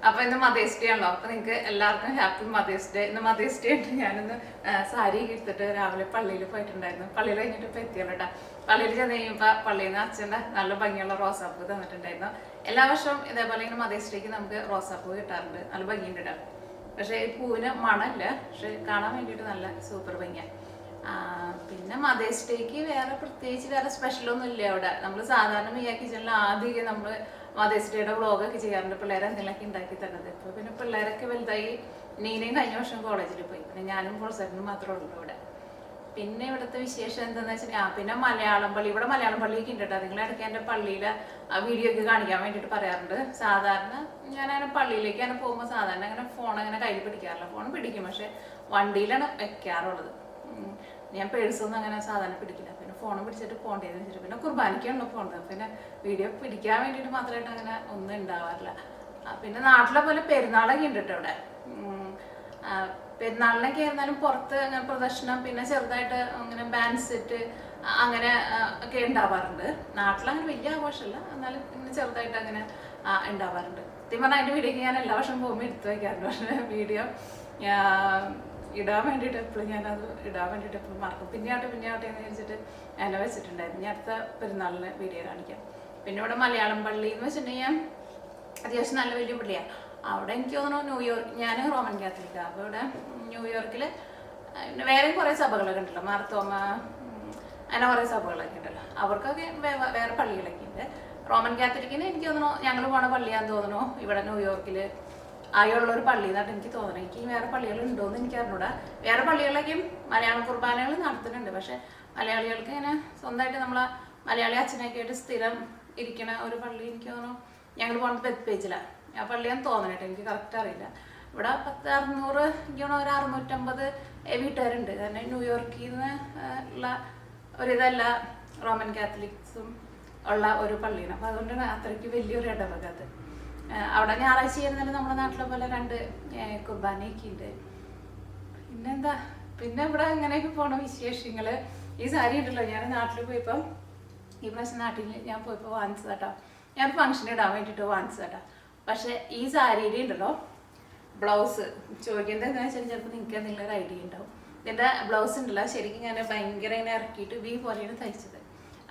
അപ്പൊ ഇന്ന് mothers day ആണല്ലോ. അപ്പൊ നിങ്ങൾക്ക് എല്ലാവർക്കും ഹാപ്പി മദേഴ്സ് ഡേ. ഇന്ന് മദേഴ്സ് ഡേ ആയിട്ട് ഞാനിന്ന് സാരി എടുത്തിട്ട് രാവിലെ പള്ളിയിൽ പോയിട്ടുണ്ടായിരുന്നു. പള്ളിയിൽ കഴിഞ്ഞിട്ട് ഇപ്പൊ എത്തിയല്ലോ കേട്ടോ. പള്ളിയിൽ ചെന്ന് കഴിയുമ്പോൾ പള്ളിയിൽ നിന്ന് അച്ഛൻ്റെ നല്ല ഭംഗിയുള്ള റോസാപ്പൂ തന്നിട്ടുണ്ടായിരുന്നു. എല്ലാ വർഷവും ഇതേപോലെ ഇങ്ങനെ മദേഴ്സ് ഡേക്ക് നമുക്ക് റോസാപ്പൂ കിട്ടാറുണ്ട്. നല്ല ഭംഗിയുണ്ട് കേട്ടോ. പക്ഷെ ഈ പൂവിന് മണമില്ല, പക്ഷെ കാണാൻ വേണ്ടിയിട്ട് നല്ല സൂപ്പർ ഭംഗിയാണ്. പിന്നെ മദേഴ്സ് ഡേക്ക് വേറെ പ്രത്യേകിച്ച് വേറെ സ്പെഷ്യലൊന്നും ഇല്ല അവിടെ. നമ്മൾ സാധാരണ മിയ കിച്ചണിൽ ആദ്യമൊക്കെ നമ്മൾ മദേഴ്സ് ഡേയുടെ വ്ളോഗൊക്കെ ചെയ്യാറുണ്ട്, പിള്ളേരെ എന്തെങ്കിലുമൊക്കെ ഉണ്ടാക്കി തന്നത്. ഇപ്പോൾ പിന്നെ പിള്ളേരൊക്കെ വലുതായി. നീനയും കഴിഞ്ഞ വർഷം കോളേജിൽ പോയി, പിന്നെ ഞാനും കോഴ്സറിനും മാത്രമേ ഉള്ളൂ ഇവിടെ. പിന്നെ ഇവിടുത്തെ വിശേഷം എന്താണെന്ന് വെച്ചാൽ പിന്നെ മലയാളം പള്ളി, ഇവിടെ മലയാളം പള്ളിയൊക്കെ ഉണ്ട് കേട്ടോ. നിങ്ങളിടയ്ക്ക് എൻ്റെ പള്ളിയിലെ വീഡിയോ ഒക്കെ കാണിക്കാൻ വേണ്ടിയിട്ട് പറയാറുണ്ട്. സാധാരണ ഞാനങ്ങനെ പള്ളിയിലേക്ക് അങ്ങനെ പോകുമ്പോൾ സാധാരണ അങ്ങനെ ഫോൺ അങ്ങനെ കയ്യിൽ പിടിക്കാറില്ല. ഫോൺ പിടിക്കും, പക്ഷെ വണ്ടിയിലാണ് വെക്കാറുള്ളത്. ഞാൻ പേഴ്സൊന്നും അങ്ങനെ സാധാരണ പിടിക്കില്ല. പിന്നെ ഫോണും പിടിച്ചിട്ട് പോകേണ്ടതെന്ന് വെച്ചിട്ട് പിന്നെ കുർബാനയ്ക്കാണല്ലോ പോകുന്നത്. പിന്നെ വീഡിയോ പിടിക്കാൻ വേണ്ടിയിട്ട് മാത്രമായിട്ട് അങ്ങനെ ഒന്നും ഉണ്ടാവാറില്ല. പിന്നെ നാട്ടിലെ പോലെ പെരുന്നാളൊക്കെ ഉണ്ട് കേട്ടോ ഇവിടെ. പെരുന്നാളിനൊക്കെ ആയിരുന്നാലും പുറത്ത് അങ്ങനെ പ്രദർശനം, പിന്നെ ചെറുതായിട്ട് അങ്ങനെ ബാൻഡ് സെറ്റ് അങ്ങനെ ഒക്കെ ഉണ്ടാവാറുണ്ട്. നാട്ടിലങ്ങനെ വലിയ ആഘോഷമല്ല, എന്നാലും ഇങ്ങനെ ചെറുതായിട്ട് അങ്ങനെ ഉണ്ടാവാറുണ്ട്. സത്യം പറഞ്ഞാൽ അതിൻ്റെ വീഡിയോക്ക് ഞാൻ എല്ലാ വർഷവും പോകുമ്പോൾ എടുത്തു വയ്ക്കാറുണ്ട്. പക്ഷേ വീഡിയോ ഇടാൻ വേണ്ടിയിട്ട് എപ്പോഴും ഞാനത് ഇടാൻ വേണ്ടിയിട്ട് എപ്പോഴും മറക്കും. പിന്നെയാട്ടെ എന്ന് വിചാരിച്ചിട്ട് ഞാൻ വെച്ചിട്ടുണ്ടായിരുന്നു. ഞാൻ അടുത്ത പെരുന്നാളിന് വീഡിയോ കാണിക്കാം. പിന്നെ ഇവിടെ മലയാളം പള്ളി എന്ന് വെച്ചിട്ടുണ്ടെങ്കിൽ അത്യാവശ്യം നല്ല വലിയ പള്ളിയാണ്. അവിടെ എനിക്ക് തോന്നുന്നു ന്യൂയോർക്ക്, ഞാൻ റോമൻ കാത്തലിക്കാണ്. അപ്പോൾ ഇവിടെ ന്യൂയോർക്കിൽ വേറെയും കുറേ സഭകളൊക്കെ ഉണ്ടല്ലോ, മാർത്തോമ അങ്ങനെ കുറേ സഭകളൊക്കെ ഉണ്ടല്ലോ. അവർക്കൊക്കെ വേറെ പള്ളികളൊക്കെ ഉണ്ട്. റോമൻ കാത്തലിക്കിന് എനിക്ക് തോന്നുന്നു ഞങ്ങൾ പോണ പള്ളിയാന്ന് തോന്നുന്നു ഇവിടെ ന്യൂയോർക്കിൽ ആയുള്ളൊരു പള്ളി എന്നായിട്ട് എനിക്ക് തോന്നുന്നത്. എനിക്ക് വേറെ പള്ളികൾ ഉണ്ടോയെന്ന് എനിക്ക് അറിഞ്ഞൂടാ. വേറെ പള്ളികളിലേക്കും മലയാളം കുർബാനകൾ നടത്തുന്നുണ്ട്. പക്ഷെ മലയാളികൾക്ക് ഇങ്ങനെ സ്വന്തമായിട്ട് നമ്മളെ മലയാളി അച്ഛനൊക്കെ ആയിട്ട് സ്ഥിരം ഇരിക്കണ ഒരു പള്ളി എനിക്ക് തോന്നുന്നു ഞങ്ങൾ പോകുന്നത് ബെത്പേജിലാണ്. ആ പള്ളിയാന്ന് തോന്നണേട്ടോ, എനിക്ക് കറക്റ്റ് അറിയില്ല. ഇവിടെ 600 എനിക്ക് തോന്നുന്നു ഒരു 650 വീട്ടുകാരുണ്ട്. കാരണം ന്യൂയോർക്കിൽ നിന്ന് ഉള്ള ഒരിതല്ല റോമൻ കാത്തലിക്സും ഉള്ള ഒരു പള്ളിയാണ്. അപ്പോൾ അതുകൊണ്ടാണ് അത്രയ്ക്ക് വലിയൊരു ഇടവകത്. അവിടെ ഞായറാഴ്ച ചെയ്യുന്നതിന് നമ്മുടെ നാട്ടിലെ പോലെ 2 കുർബാനയൊക്കെ ഉണ്ട്. പിന്നെന്താ, പിന്നെ ഇവിടെ ഇങ്ങനെയൊക്കെ പോണ വിശേഷങ്ങൾ. ഈ സാരി ഉണ്ടല്ലോ, ഞാൻ നാട്ടിൽ പോയപ്പം ഈ പ്രാവശ്യം നാട്ടിൽ ഞാൻ പോയപ്പോൾ വാങ്ങിച്ചതാട്ടോ. ഞാൻ ഫംഗ്ഷൻ ഇടാൻ വേണ്ടിയിട്ട് വാങ്ങിച്ചതാട്ടോ. പക്ഷെ ഈ സാരിയുടെ ഉണ്ടല്ലോ ബ്ലൗസ് ചോദിക്കുന്നത് എന്താണെന്ന് വെച്ചാൽ ചിലപ്പോൾ നിങ്ങൾക്ക് എന്തെങ്കിലും ഒരു ഐഡിയ ഉണ്ടാവും. ഇതിൻ്റെ ബ്ലൗസ് ഉണ്ടല്ലോ ശരിക്കും ഞാൻ ഭയങ്കര ഇങ്ങനെ ഇറക്കിയിട്ട് വി പോലെയാണ് തയ്ച്ചത്.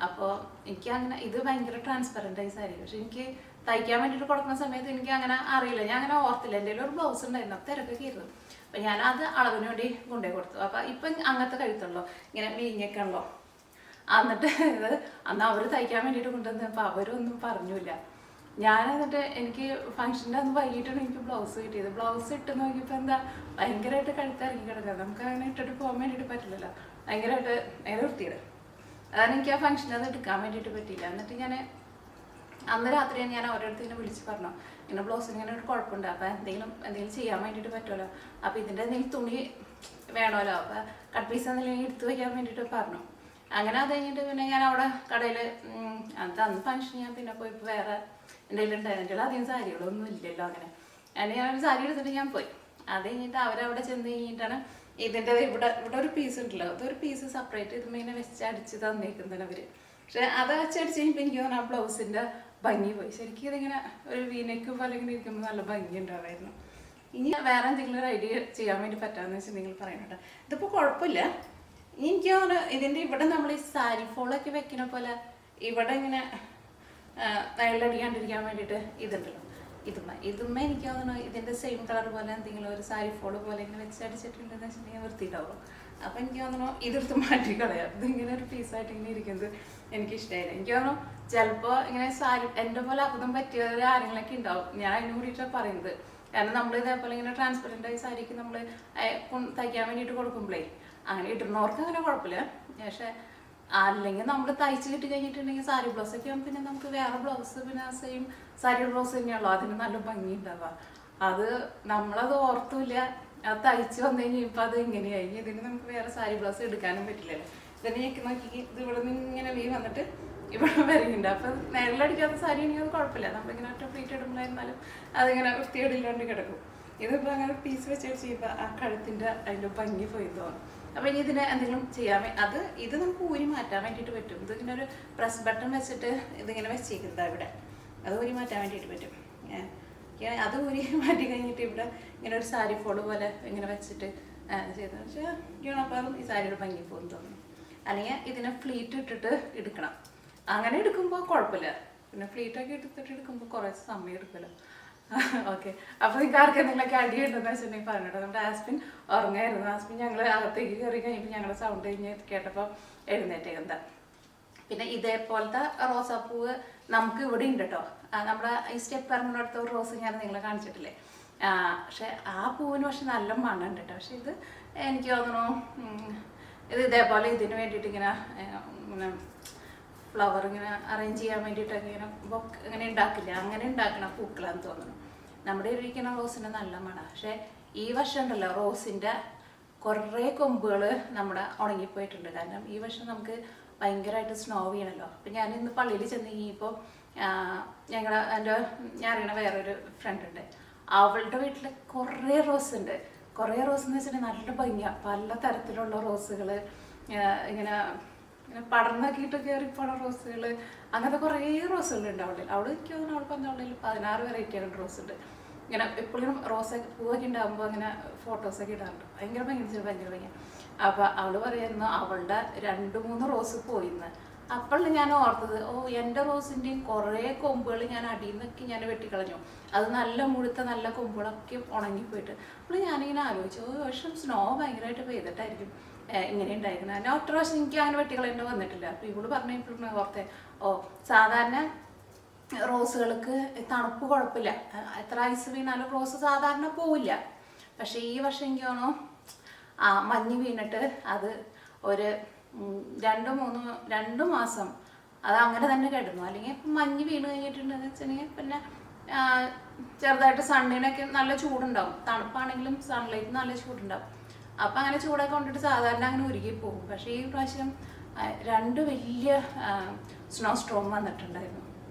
അപ്പോൾ എനിക്ക് അങ്ങനെ ഇത് ഭയങ്കര ട്രാൻസ്പെറൻ്റ് ആയി സാരി. പക്ഷെ എനിക്ക് തയ്ക്കാൻ വേണ്ടിയിട്ട് കൊടുക്കുന്ന സമയത്ത് എനിക്ക് അങ്ങനെ അറിയില്ല, ഞാൻ അങ്ങനെ ഓർത്തില്ല. എൻ്റെ ഒരു ബ്ലൗസ് ഉണ്ടായിരുന്നു, അപ്പോൾ തിരക്കൊക്കെ ആയിരുന്നു. അപ്പം ഞാനത് അളവിന് വേണ്ടി കൊണ്ടുപോയി കൊടുത്തു. അപ്പം ഇപ്പം അങ്ങനത്തെ കഴുത്തുള്ളൂ, ഇങ്ങനെ വീഞ്ഞൊക്കെ ഉള്ളോ. എന്നിട്ട് ഇത് അന്ന് അവർ തയ്ക്കാൻ വേണ്ടിയിട്ട് കൊണ്ടുവന്നപ്പോൾ അവരൊന്നും പറഞ്ഞില്ല. ഞാൻ എന്നിട്ട് എനിക്ക് ഫംഗ്ഷൻ്റെ അന്ന് വൈകിട്ടാണ് എനിക്ക് ബ്ലൗസ് കിട്ടിയത്. ബ്ലൗസ് ഇട്ട് നോക്കിയപ്പോൾ എന്താ ഭയങ്കരമായിട്ട് കഴുത്തിറങ്ങി കിടക്കുക. നമുക്ക് അങ്ങനെ ഇട്ടിട്ട് പോകാൻ വേണ്ടിയിട്ട് പറ്റില്ലല്ലോ, ഭയങ്കരമായിട്ട് നേരെ വൃത്തിയിടും. അതാണ് എനിക്ക് ആ ഫംഗ്ഷൻ്റെ അത് എടുക്കാൻ വേണ്ടിയിട്ട് പറ്റിയില്ല. എന്നിട്ട് ഞാൻ അന്ന് രാത്രി ഞാൻ ഓരോരുത്തർ ഇങ്ങനെ വിളിച്ച് പറഞ്ഞു, ഇങ്ങനെ ബ്ലൗസിന് ഇങ്ങനെ ഒരു കുഴപ്പമുണ്ട്, അപ്പോൾ എന്തെങ്കിലും ചെയ്യാൻ വേണ്ടിയിട്ട് പറ്റുമല്ലോ, അപ്പോൾ ഇതിൻ്റെ എന്തെങ്കിലും തുണി വേണമല്ലോ, അപ്പോൾ കട്ട് പീസ് എന്തെങ്കിലും എടുത്ത് വയ്ക്കാൻ വേണ്ടിയിട്ട് പറഞ്ഞു. അങ്ങനെ അത് കഴിഞ്ഞിട്ട് പിന്നെ ഞാൻ അവിടെ കടയിൽ അന്ന് ഫംഗ്ഷൻ ഞാൻ പിന്നെ പോയപ്പോൾ വേറെ എന്തെങ്കിലും ഉണ്ടായിരുന്നു. അധികം സാരികളൊന്നും ഇല്ലല്ലോ. അങ്ങനെ ഞാനൊരു സാരി എടുത്തിട്ട് ഞാൻ പോയി. അത് കഴിഞ്ഞിട്ട് അവരവിടെ ചെന്ന് കഴിഞ്ഞിട്ടാണ് ഇതിൻ്റെ ഇവിടെ ഒരു പീസ് ഉണ്ടല്ലോ, അതൊരു പീസ് സെപ്പറേറ്റ് ഇതുമേനെ വെച്ച് അടിച്ച് തന്നേക്കുന്നതാണ് അവർ. പക്ഷെ അത് വെച്ചടിച്ച് കഴിഞ്ഞപ്പോൾ എനിക്ക് തോന്നുന്നു ആ ബ്ലൗസിൻ്റെ ഭംഗി പോയി. ശരിക്കും ഇതിങ്ങനെ ഒരു വീനയ്ക്ക് പോലെ ഇങ്ങനെ ഇരിക്കുമ്പോൾ നല്ല ഭംഗി ഉണ്ടാവായിരുന്നു. ഇനി വേറെ എന്തെങ്കിലും ഒരു ഐഡിയ ചെയ്യാൻ വേണ്ടി പറ്റാമെന്ന് വെച്ചാൽ നിങ്ങൾ പറയുന്നുണ്ട്. ഇതിപ്പോൾ കുഴപ്പമില്ല. എനിക്ക് തോന്നുന്നു ഇതിൻ്റെ ഇവിടെ നമ്മൾ ഈ സാരി ഫോളൊക്കെ വെക്കുന്ന പോലെ ഇവിടെ ഇങ്ങനെ തയ്യലടിക്കാണ്ടിരിക്കാൻ വേണ്ടിയിട്ട് ഇതുണ്ടല്ലോ, ഇതുമ്മ എനിക്ക് തോന്നുന്നു ഇതിൻ്റെ സെയിം കളർ പോലെ എന്തെങ്കിലും ഒരു സാരി ഫോള് പോലെ ഇങ്ങനെ വെച്ച് അടിച്ചിട്ടുണ്ടെന്ന് വെച്ചിട്ടുണ്ടെങ്കിൽ വൃത്തിയിട്ടാവും. അപ്പം എനിക്ക് തോന്നുന്നു ഇതെടുത്ത് മാറ്റി കളയാം. ഇതിങ്ങനെ ഒരു പീസായിട്ട് ഇങ്ങനെ ഇരിക്കുന്നത് എനിക്കിഷ്ടമായില്ല. എനിക്ക് തോന്നുന്നു ചിലപ്പോൾ ഇങ്ങനെ സാരി എൻ്റെ പോലെ അബദ്ധം പറ്റിയ ആരെങ്കിലൊക്കെ ഉണ്ടാവും. ഞാൻ അതിന് കൂടിയിട്ടാണ് പറയുന്നത്. കാരണം നമ്മൾ ഇതേപോലെ ഇങ്ങനെ ട്രാൻസ്പെറൻ്റ് ആയി സാരിക്ക് നമ്മൾ തയ്ക്കാൻ വേണ്ടിയിട്ട് കൊടുക്കുമ്പോഴേ അങ്ങനെ ഇടുന്നവർക്ക് അങ്ങനെ കുഴപ്പമില്ല. പക്ഷേ അല്ലെങ്കിൽ നമ്മൾ തയ്ച്ച് കിട്ടി കഴിഞ്ഞിട്ടുണ്ടെങ്കിൽ സാരി ബ്ലൗസ് ഒക്കെ ആകുമ്പോൾ പിന്നെ നമുക്ക് വേറെ ബ്ലൗസ് പിന്നെ സെയിം സാരി ബ്ലൗസ് തന്നെയുള്ളൂ, അതിന് നല്ല ഭംഗി ഉണ്ടാവുക. അത് നമ്മളത് ഓർത്തുമില്ല, അത് തയ്ച്ച് വന്നു കഴിഞ്ഞപ്പോൾ അത് ഇങ്ങനെയായി. ഇതിന് നമുക്ക് വേറെ സാരി ബ്ലൗസ് എടുക്കാനും പറ്റില്ലല്ലോ. ഇതിന് ഞെക്കി നോക്കി ഇത് ഇവിടെ നിന്ന് ഇങ്ങനെ വീ വന്നിട്ട് ഇവിടെ വരികയുണ്ട്. അപ്പം നേരിലടിക്കാത്ത സാരി ആണെങ്കിൽ അത് കുഴപ്പമില്ല, നമ്മളിങ്ങനെ ഒറ്റ പ്ലീറ്റ് ഇടുമ്പോഴായിരുന്നാലും അതിങ്ങനെ വൃത്തിയോടില്ലാണ്ട് കിടക്കും. ഇതിപ്പോൾ അങ്ങനെ പീസ് വെച്ച് ചെയ്യുമ്പോൾ ആ കഴുത്തിൻ്റെ അതിൻ്റെ ഭംഗി പോയി തോന്നും. അപ്പോൾ ഇനി ഇതിന് എന്തെങ്കിലും ചെയ്യാൻ ഇത് നമുക്ക് ഊരി മാറ്റാൻ വേണ്ടിയിട്ട് പറ്റും. ഇതിങ്ങനെ ഒരു പ്രസ് ബട്ടൺ വെച്ചിട്ട് ഇതിങ്ങനെ വെച്ചേക്കുന്നത് ഇവിടെ, അത് ഊരി മാറ്റാൻ വേണ്ടിയിട്ട് പറ്റും. അത് ഊരി മാറ്റി കഴിഞ്ഞിട്ട് ഇവിടെ ഇങ്ങനെ ഒരു സാരി ഫോള് പോലെ ഇങ്ങനെ വെച്ചിട്ട് ചെയ്തെന്ന് വെച്ചാൽ ഗുണപ്പാറും ഈ സാരിയുടെ ഭംഗി പോകുന്നു തോന്നുന്നു. അല്ലെങ്കിൽ ഇതിനെ ഫ്ലീറ്റ് ഇട്ടിട്ട് എടുക്കണം. അങ്ങനെ എടുക്കുമ്പോൾ കുഴപ്പമില്ല. പിന്നെ ഫ്ലീറ്റൊക്കെ എടുത്തിട്ട് എടുക്കുമ്പോൾ കുറേ സമയം എടുക്കുമല്ലോ. ഓക്കെ, അപ്പോൾ നിങ്ങൾക്ക് ആർക്ക് എന്തെങ്കിലുമൊക്കെ അടിയുണ്ടെന്ന് വെച്ചിട്ടുണ്ടെങ്കിൽ പറഞ്ഞിട്ട്. നമ്മുടെ ആസ്പിൻ ഉറങ്ങായിരുന്നു. ആസ്പിൻ ഞങ്ങൾ അകത്തേക്ക് കയറി കഴിഞ്ഞപ്പോൾ ഞങ്ങളുടെ സൗണ്ട് കഴിഞ്ഞ് കേട്ടപ്പോൾ എഴുന്നേറ്റേക്കെന്താ. പിന്നെ ഇതേപോലത്തെ റോസാപ്പൂവ് നമുക്ക് ഇവിടെ ഉണ്ട് കേട്ടോ. നമ്മുടെ ഈ സ്റ്റെപ്പ് ഇറങ്ങുന്നിടത്ത ഒരു റോസ് ഞാൻ നിങ്ങളെ കാണിച്ചിട്ടില്ലേ. പക്ഷെ ആ പൂവിന് പക്ഷെ നല്ല മണമുണ്ട് കേട്ടോ. പക്ഷെ ഇത് എനിക്ക് തോന്നുന്നു ഇത് ഇതേപോലെ ഇതിന് വേണ്ടിയിട്ട് ഇങ്ങനെ ഫ്ലവർ ഇങ്ങനെ അറേഞ്ച് ചെയ്യാൻ വേണ്ടിയിട്ടൊക്കെ ഇങ്ങനെ ഇങ്ങനെ ഉണ്ടാക്കില്ല, അങ്ങനെ ഉണ്ടാക്കണ പൂക്കളാന്ന് തോന്നുന്നു. നമ്മുടെ ഇരിക്കുന്ന റോസിന് നല്ല മണം. പക്ഷെ ഈ വർഷം ഉണ്ടല്ലോ റോസിൻ്റെ കുറേ കൊമ്പുകൾ നമ്മുടെ ഉണങ്ങിപ്പോയിട്ടുണ്ട്. കാരണം ഈ വർഷം നമുക്ക് ഭയങ്കരമായിട്ട് സ്നോ വീണല്ലോ. അപ്പം ഞാനിന്ന് പള്ളിയിൽ ചെന്ന് കഴിഞ്ഞപ്പോൾ എൻ്റെ ഞാൻ അറിയണ വേറൊരു ഫ്രണ്ട് ഉണ്ട്. അവളുടെ വീട്ടിൽ കുറേ റോസ് ഉണ്ട്. കുറേ റോസ് എന്ന് വെച്ചിട്ടുണ്ടെങ്കിൽ നല്ല ഭംഗിയാണ്. പല തരത്തിലുള്ള റോസുകൾ ഇങ്ങനെ ഇങ്ങനെ പടർന്നൊക്കെയിട്ട് കയറിപ്പോണ റോസുകൾ, അങ്ങനത്തെ കുറേ റോസുകളുണ്ട് അവളിൽ. അവൾ എനിക്ക് തോന്നുന്നു അവൾക്ക് വന്ന അവളിൽ 16 വെറൈറ്റിയാണ് റോസ് ഉണ്ട്. ഇങ്ങനെ എപ്പോഴും റോസൊക്കെ പൂവൊക്കെ ഉണ്ടാകുമ്പോൾ അങ്ങനെ ഫോട്ടോസൊക്കെ ഇടാറുണ്ട്. ഭയങ്കര ഭംഗിയാണ്. അപ്പോൾ അവൾ പറയായിരുന്നു അവളുടെ 2-3 റോസ് പോയിന്ന്. അപ്പോൾ ഞാൻ ഓർത്തത്, എൻ്റെ റോസിൻ്റെയും കുറേ കൊമ്പുകൾ ഞാൻ അടിയിൽ നിന്നൊക്കെ ഞാൻ വെട്ടിക്കളഞ്ഞു. അത് നല്ല മുഴുത്ത നല്ല കൊമ്പുകളൊക്കെ ഉണങ്ങിപ്പോയിട്ട്. അപ്പോൾ ഞാനിങ്ങനെ ആലോചിച്ചു, വർഷം സ്നോ ഭയങ്കരമായിട്ട് പെയ്തിട്ടായിരിക്കും ഇങ്ങനെ ഉണ്ടായിരിക്കുന്നത്. എൻ്റെ ഒറ്റ പ്രാവശ്യം എനിക്ക് അങ്ങനെ വെട്ടിക്കളയേണ്ടി വന്നിട്ടില്ല. അപ്പോൾ ഇവള് പറഞ്ഞപ്പോഴാണ് ഓർത്തെ, സാധാരണ റോസുകൾക്ക് തണുപ്പ് കുഴപ്പമില്ല, എത്ര ഐസ് വീണാലും റോസ് സാധാരണ പോവില്ല. പക്ഷേ ഈ വർഷം എനിക്ക് തോന്നുന്നു മഞ്ഞ് വീണിട്ട് അത് ഒരു 2 മാസം അത് അങ്ങനെ തന്നെ കിടന്നു. അല്ലെങ്കിൽ ഇപ്പം മഞ്ഞ് വീണ് കഴിഞ്ഞിട്ടുണ്ടെന്ന് വെച്ചിട്ടുണ്ടെങ്കിൽ പിന്നെ ചെറുതായിട്ട് സണ്ണിനൊക്കെ നല്ല ചൂടുണ്ടാവും. തണുപ്പാണെങ്കിലും സൺലൈറ്റ് നല്ല ചൂടുണ്ടാവും. അപ്പം അങ്ങനെ ചൂടൊക്കെ കൊണ്ടിട്ട് സാധാരണ അങ്ങനെ ഉരുകി പോകും. പക്ഷേ ഈ പ്രാവശ്യം 2 വലിയ സ്നോ സ്റ്റോം വന്നിട്ടുണ്ടായിരുന്നു.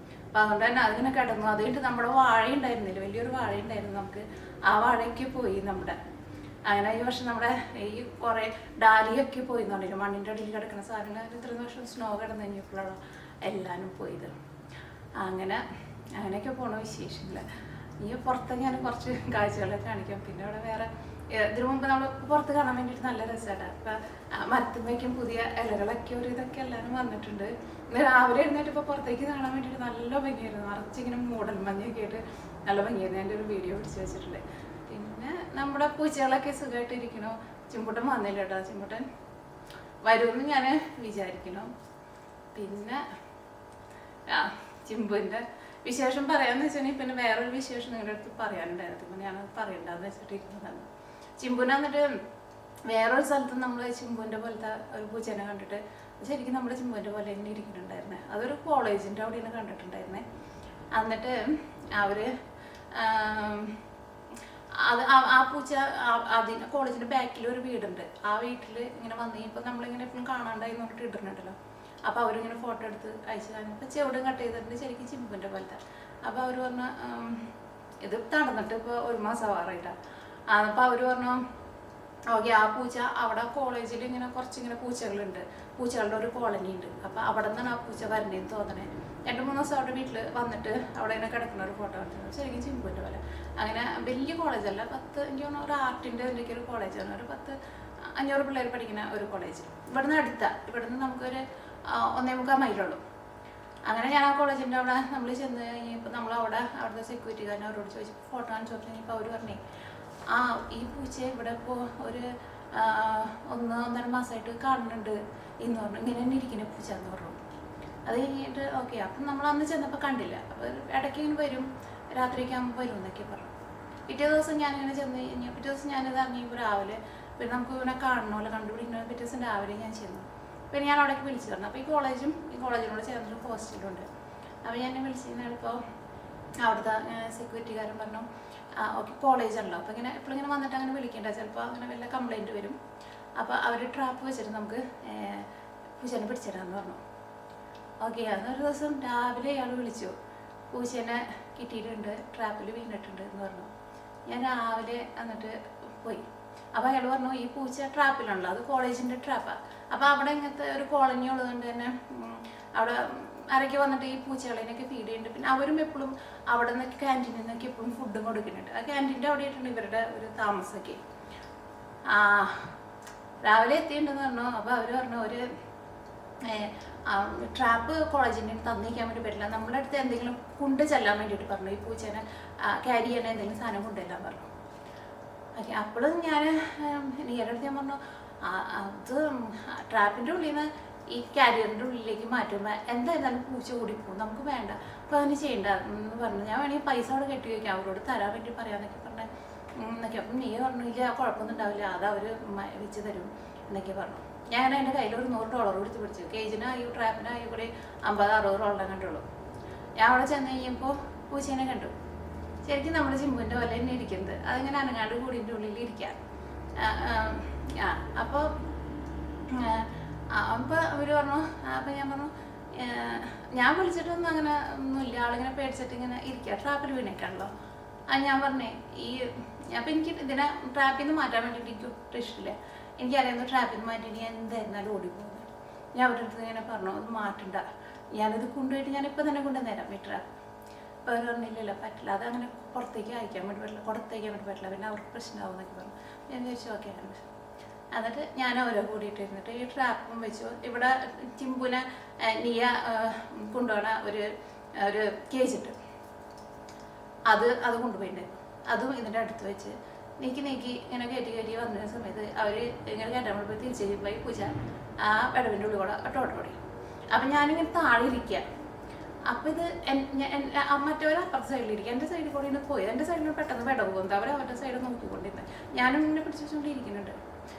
അപ്പം അതുകൊണ്ട് തന്നെ അതിങ്ങനെ കിടന്നു. അത് കഴിഞ്ഞിട്ട് നമ്മുടെ വാഴ ഉണ്ടായിരുന്നില്ല, വലിയൊരു വാഴ ഉണ്ടായിരുന്നു നമുക്ക്. ആ വാഴയ്ക്ക് പോയി നമ്മുടെ. അങ്ങനെ ഈ വർഷം നമ്മുടെ ഈ കുറേ ഡാലിയൊക്കെ പോയി എന്നുണ്ടെങ്കിൽ മണ്ണിൻ്റെ അടിയിൽ കിടക്കുന്ന സാധനങ്ങൾ ഇത്രയും വർഷം സ്നോ കിടന്നു കഴിഞ്ഞപ്പോഴാണ് എല്ലാവരും പോയത്. അങ്ങനെയൊക്കെ പോണ വിശേഷമില്ല. ഈ പുറത്ത് ഞാൻ കുറച്ച് കാഴ്ചകളൊക്കെ കാണിക്കാം. പിന്നെ അവിടെ വേറെ ഇതിനു മുമ്പ് നമ്മൾ പുറത്ത് കാണാൻ വേണ്ടിയിട്ട് നല്ല രസമാണ്. അപ്പം മരത്തുമ്മയ്ക്കും പുതിയ ഇലകളൊക്കെ ഒരു ഇതൊക്കെ എല്ലാവരും വന്നിട്ടുണ്ട്. ഇന്ന് രാവിലെ എഴുന്നേറ്റ് ഇപ്പോൾ പുറത്തേക്ക് കാണാൻ വേണ്ടിയിട്ട് നല്ല ഭംഗിയായിരുന്നു. നിറച്ചിങ്ങനെ മൂടൽ മഞ്ഞൊക്കെ ആയിട്ട് നല്ല ഭംഗിയായിരുന്നു. എൻ്റെ ഒരു വീഡിയോ പിടിച്ച് വെച്ചിട്ടുണ്ട്. പിന്നെ നമ്മുടെ പൂച്ചകളൊക്കെ സുഖമായിട്ട് ഇരിക്കണോ. ചിമ്പുട്ടൻ വന്നില്ല കേട്ടോ. ചിമ്പുട്ടൻ വരുമെന്ന് ഞാൻ വിചാരിക്കണം. പിന്നെ ചിമ്പുവിൻ്റെ വിശേഷം പറയാമെന്ന് വെച്ചിട്ടുണ്ടെങ്കിൽ പിന്നെ വേറൊരു വിശേഷം നിങ്ങളുടെ അടുത്ത് പറയാനുണ്ടായിരുന്നു. പിന്നെ ഞാനത് പറയണ്ടെന്ന് വെച്ചിട്ടിരിക്കുന്നതാണ്. ചിമ്പുനെ വന്നിട്ട് വേറൊരു സ്ഥലത്ത് നമ്മൾ ചിമ്പുവിൻ്റെ പോലത്തെ ഒരു പൂച്ചേനെ കണ്ടിട്ട് ശരിക്കും നമ്മുടെ ചിമ്പുവിൻ്റെ പോലെ തന്നെ ഇരിക്കുന്നുണ്ടായിരുന്നേ. അതൊരു കോളേജിൻ്റെ അവിടെയാണ് കണ്ടിട്ടുണ്ടായിരുന്നേ. എന്നിട്ട് അവർ ആ പൂച്ച അതിന് കോളേജിൻ്റെ ബാക്കിൽ ഒരു വീടുണ്ട്. ആ വീട്ടിൽ ഇങ്ങനെ വന്ന് ഇപ്പം നമ്മളിങ്ങനെ എപ്പോഴും കാണാണ്ടായി നോക്കിയിട്ട് ഇടുന്നുണ്ടല്ലോ. അപ്പോൾ അവരിങ്ങനെ ഫോട്ടോ എടുത്ത് അയച്ചു കഴിഞ്ഞപ്പോൾ ചെവിടും കട്ട് ചെയ്തിട്ടുണ്ട് ശരിക്കും ചിമ്പുവിൻ്റെ പോലത്തെ. അപ്പോൾ അവർ പറഞ്ഞു ഇത് നടന്നിട്ട് ഇപ്പോൾ 1 മാസം ആവാറായിട്ടാണ്. അപ്പോൾ അവർ പറഞ്ഞു ഓക്കെ ആ പൂച്ച അവിടെ കോളേജിൽ ഇങ്ങനെ കുറച്ചിങ്ങനെ പൂച്ചകളുണ്ട്, പൂച്ചകളുടെ ഒരു കോളനി ഉണ്ട്. അപ്പോൾ അവിടെ നിന്നാണ് ആ പൂച്ച വരണേന്ന് തോന്നണേ. 2-3 ദിവസം അവിടെ വീട്ടിൽ വന്നിട്ട് അവിടെ ഇങ്ങനെ കിടക്കുന്ന ഒരു ഫോട്ടോ എടുത്തത് ശരിക്കും ചിമ്പുവിൻ്റെ പോലെ. അങ്ങനെ വലിയ കോളേജല്ല, എനിക്ക് തോന്നുന്നു ഒരു ആർട്ടിൻ്റെ എന്തൊക്കെ ഒരു കോളേജാണ്. ഒരു 500 പിള്ളേർ പഠിക്കുന്ന ഒരു കോളേജ്. ഇവിടുന്ന് നമുക്കൊരു 1.25 മൈലുള്ളൂ. അങ്ങനെ ഞാൻ ആ കോളേജിൻ്റെ അവിടെ നമ്മൾ ചെന്ന് കഴിഞ്ഞപ്പോൾ അവിടുത്തെ സെക്യൂരിറ്റിക്കാരൻ അവരോട് ചോദിച്ചു ഫോട്ടോ കാണിച്ചു കഴിഞ്ഞപ്പോൾ അവർ പറഞ്ഞേ ഈ പൂച്ചയെ ഇവിടെ ഇപ്പോൾ ഒരു 1-1.5 മാസമായിട്ട് കാണുന്നുണ്ട് എന്ന് പറഞ്ഞു. ഇങ്ങനെ തന്നെ ഇരിക്കുന്ന പൂച്ച എന്ന് പറഞ്ഞു. അത് കഴിഞ്ഞിട്ട് ഓക്കെ അപ്പം നമ്മൾ അന്ന് ചെന്നപ്പോൾ കണ്ടില്ല. അപ്പോൾ ഇടയ്ക്ക് ഇങ്ങനെ വരും, രാത്രിയൊക്കെ ആകുമ്പോൾ വരും എന്നൊക്കെ പറഞ്ഞു. പിറ്റേ ദിവസം ഞാനിങ്ങനെ ചെന്ന് കഴിഞ്ഞാൽ പിറ്റേ ദിവസം ഞാനിത് ഇറങ്ങിയപ്പോൾ രാവിലെ പിന്നെ നമുക്ക് ഇവനെ കാണണമല്ലോ, കണ്ടുപിടിക്കണോ. പിറ്റേ ദിവസം രാവിലെ ഞാൻ ചെന്നു. പിന്നെ ഞാൻ അവിടേക്ക് വിളിച്ചു തരണം. അപ്പോൾ ഈ കോളേജിനോട് ചേർന്നൊരു ഹോസ്റ്റലുണ്ട്. അപ്പോൾ ഞാൻ വിളിച്ചിരുന്നാൽ ഇപ്പോൾ അവിടുത്തെ സെക്യൂരിറ്റിക്കാരൻ പറഞ്ഞു ഓക്കെ കോളേജാണല്ലോ, അപ്പോൾ ഇങ്ങനെ എപ്പോഴും ഇങ്ങനെ വന്നിട്ട് അങ്ങനെ വിളിക്കേണ്ട, ചിലപ്പോൾ അങ്ങനെ വല്ല കംപ്ലയിൻറ്റ് വരും. അപ്പോൾ അവർ ട്രാപ്പ് വെച്ചിട്ട് നമുക്ക് പൂച്ചേനെ പിടിച്ചിടാമെന്ന് പറഞ്ഞു. ഓക്കെ അതൊരു ദിവസം രാവിലെ അയാൾ വിളിച്ചു, പൂച്ചേനെ കിട്ടിയിട്ടുണ്ട്, ട്രാപ്പിൽ വീണിട്ടുണ്ട് എന്ന് പറഞ്ഞു. ഞാൻ രാവിലെ എന്നിട്ട് പോയി. അപ്പോൾ അയാൾ പറഞ്ഞു ഈ പൂച്ച ട്രാപ്പിലാണല്ലോ, അത് കോളേജിൻ്റെ ട്രാപ്പാണ്. അപ്പോൾ അവിടെ ഇങ്ങനത്തെ ഒരു കോളനി ഉള്ളതുകൊണ്ട് തന്നെ അവിടെ ആരൊക്കെ വന്നിട്ട് ഈ പൂച്ചകളെയൊക്കെ ഫീഡ് ചെയ്യുന്നുണ്ട്. പിന്നെ അവരും എപ്പോഴും അവിടെ നിന്നൊക്കെ ക്യാൻറ്റീനിൽ നിന്നൊക്കെ എപ്പോഴും ഫുഡും കൊടുക്കുന്നുണ്ട്. ആ ക്യാൻറ്റീൻ്റെ അവിടെ ആയിട്ടുണ്ട് ഇവരുടെ ഒരു താമസമൊക്കെ. രാവിലെ എത്തിയിട്ടുണ്ടെന്ന് പറഞ്ഞു. അപ്പോൾ അവർ പറഞ്ഞു ഒരു ട്രാപ്പ് കോളേജിന് തന്നിരിക്കാൻ വേണ്ടി പറ്റില്ല, നമ്മുടെ അടുത്ത് എന്തെങ്കിലും കൊണ്ട് ചെല്ലാൻ വേണ്ടിയിട്ട് പറഞ്ഞു, ഈ പൂച്ചേനെ ക്യാരി ചെയ്യണ എന്തെങ്കിലും സാധനം കൊണ്ടുവരാൻ പറഞ്ഞു. ഓക്കെ, അപ്പോഴും ഞാൻ നീയുടെ അടുത്ത് ഞാൻ പറഞ്ഞു അത് ട്രാപ്പിൻ്റെ ഉള്ളിൽ നിന്ന് ഈ കാരിയറിൻ്റെ ഉള്ളിലേക്ക് മാറ്റുമ്പോൾ എന്തായിരുന്നാലും പൂച്ച ഓടിപ്പോകും, നമുക്ക് വേണ്ട, അപ്പോൾ അതിന് ചെയ്യണ്ട എന്ന് പറഞ്ഞു. ഞാൻ വേണമെങ്കിൽ പൈസ അവിടെ കെട്ടി വയ്ക്കാം, അവരോട് തരാൻ വേണ്ടി പറയാമെന്നൊക്കെ പറഞ്ഞ എന്നൊക്കെ. അപ്പം നീ പറഞ്ഞു ഇല്ല കുഴപ്പമൊന്നും ഉണ്ടാവില്ല, അത് അവർ വെച്ച് തരും എന്നൊക്കെ പറഞ്ഞു. ഞാൻ എൻ്റെ കയ്യിൽ ഒരു $100 കൊടുത്ത് പിടിച്ചു. കേജിനായി ട്രാപ്പിനായി കൂടി $50-60 കണ്ടുള്ളൂ. ഞാൻ അവിടെ ചെന്ന് കഴിയുമ്പോൾ പൂച്ചേനെ കണ്ടു. ശരിക്കും നമ്മുടെ ചിമ്പുവിൻ്റെ പോലെ തന്നെ ഇരിക്കുന്നത്, അതിങ്ങനെ അനങ്ങാണ്ട് കൂടിൻ്റെ ഉള്ളിൽ ഇരിക്കാം. അപ്പോൾ അവർ പറഞ്ഞു. അപ്പം ഞാൻ പറഞ്ഞു ഞാൻ വിളിച്ചിട്ടൊന്നും അങ്ങനെ ഒന്നുമില്ല, ആളിങ്ങനെ പേടിച്ചിട്ട് ഇങ്ങനെ ഇരിക്കുക, ട്രാപ്പിൽ വീണേക്കാണല്ലോ. ഞാൻ പറഞ്ഞേ ഈ അപ്പം എനിക്ക് ഇതിനെ ട്രാപ്പിൽ നിന്ന് മാറ്റാൻ വേണ്ടിയിട്ട് എനിക്ക് ഒട്ടും ഇഷ്ടമില്ല. എനിക്കറിയാവുന്ന ട്രാപ്പിൽ നിന്ന് മാറ്റിയിട്ട് ഞാൻ എന്തായിരുന്നാലും ഓടിപ്പോകുന്നത്. ഞാൻ അവരുടെ അടുത്ത് ഇങ്ങനെ പറഞ്ഞു അത് മാറ്റണ്ട, ഞാനിത് കൊണ്ടുപോയിട്ട് ഞാനിപ്പോൾ തന്നെ കൊണ്ടുവന്നേരാം ഈ ട്രാപ്പ്. അപ്പോൾ അവർ പറഞ്ഞില്ലല്ലോ പറ്റില്ല, അത് അങ്ങനെ പുറത്തേക്ക് അയക്കാൻ വേണ്ടി പറ്റില്ല, കൊടുത്തേക്കാൻ വേണ്ടി പറ്റില്ല, പിന്നെ അവർക്ക് പ്രശ്നമാവും എന്നൊക്കെ പറഞ്ഞു. ഞാൻ ചോദിച്ചു ഓക്കെ. എന്നിട്ട് ഞാൻ ഓരോ കൂടിയിട്ട് ഇരുന്നിട്ട് ഈ ട്രാപ്പും വെച്ചു. ഇവിടെ ചിമ്പുനെ നീയ കൊണ്ടുപോകണ ഒരു കേജിട്ട് അത് കൊണ്ടുപോയിട്ടുണ്ടായിരുന്നു. അതും ഇതിൻ്റെ അടുത്ത് വെച്ച് നീക്കി ഇങ്ങനെ കയറ്റി വന്ന സമയത്ത് അവർ ഇങ്ങനെ കയറ്റാൻ വേണ്ടി പോയി തിരിച്ചു കഴിയുമ്പോൾ ഈ പൂച്ച ആ വിടവിൻ്റെ ഉള്ളിൽ കൂടെ ഓടി. അപ്പം ഞാനിങ്ങനെ താഴെ ഇരിക്കുക. അപ്പം ഇത് മറ്റവർ അപ്പുറത്തെ സൈഡിലിരിക്കുക, എൻ്റെ സൈഡിൽ കൂടെ ഇങ്ങനെ പോയി. എൻ്റെ സൈഡിൽ പെട്ടെന്ന് വിടവ് പോകുന്നത്, അവരുടെ സൈഡ് നോക്കിക്കൊണ്ടിരുന്നത്. ഞാനും ഇങ്ങനെ പിടിച്ചു വെച്ചുകൊണ്ടിരിക്കുന്നുണ്ട്.